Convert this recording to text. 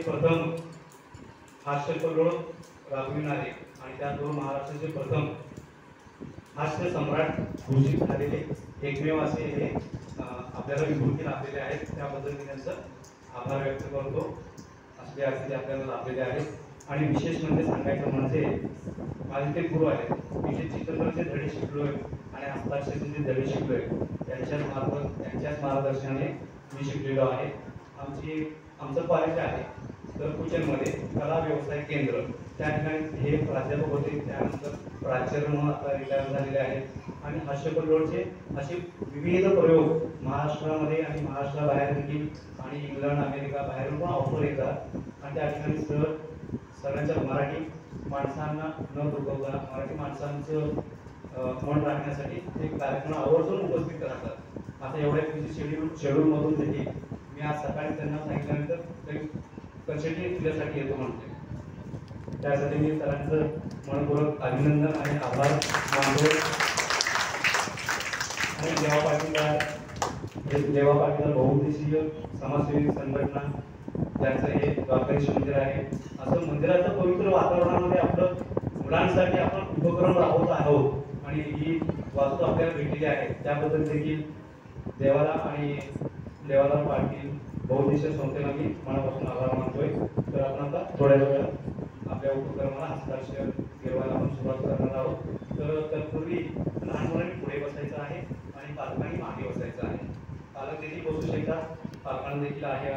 प्रथम हास्यकल्लोळ राबविणारे आणि त्याचबरोबर महाराष्ट्राचे प्रथम हास्य सम्राट घोषित झालेले एकमेव असे हे आपल्याला विभूती लाभलेले आहेत। त्याबद्दल मी त्यांचं आभार व्यक्त करतो। असले अतिथी आपल्याला लाभलेले आहेत आणि विशेष म्हणजे सांगायचं म्हणजे माझे ते गुरु आहेत। मी जे चित्रकलेचे धडे शिकलोय आणि हस्ताक्षराचे जे धडे शिकलोय त्यांच्याच मार्गदर्शनाने मी शिकलेलो आहे। आमचं कॉलेज आहे कुचनमध्ये कला व्यवसाय केंद्र, त्या ठिकाणी हे प्राध्यापक होते। त्यानंतर प्राचार्य म्हणून आता रिटायर झालेले आहेत आणि हास्यकल्लोळचे असे विविध प्रयोग महाराष्ट्रामध्ये आणि महाराष्ट्राबाहेर देखील आणि इंग्लंड अमेरिका बाहेरून पण ऑफर येतात आणि त्या ठिकाणी सरांच्या मराठी माणसांना न दुखवता मराठी माणसांचं मन राखण्यासाठी ते कार्यक्रम आवर्जून उपस्थित राहतात। आता एवढ्या बिझी शेड्यूलमधून देखील मी आज सकाळी त्यांना सांगितल्यानंतर कचेटी दिल्यासाठी येतो म्हणते। त्यासाठी मी सरांचं मनपूर्वक अभिनंदन आणि आभार मानतो। आणि देवा पाटील बहुउद्देशीय समाजसेवी संघटना ज्यांचं हे द्वारकाधीश मंदिर आहे, असं मंदिराचं पवित्र वातावरणामध्ये आपलं मुलांसाठी आपण उपक्रम राबवत आहोत आणि ही वास्तू आपल्याला भेटलेली आहे। त्याबद्दल देखील देवाला आणि देवाला पाटील बहुउद्देशीय संस्थेला मी मनापासून आभार मानतोय। तर आपण आता थोड्या वेळात आपल्या उपक्रमाला हस्ताक्षर गिरवायला आपण सुरुवात करणार आहोत। तर तत्पूर्वी लहान मुलांनी पुढे बसायचं आहे आणि पालकांनी मागे बसायचं आहे। पालक देखील बसू शकतात, पालकांना देखील आहे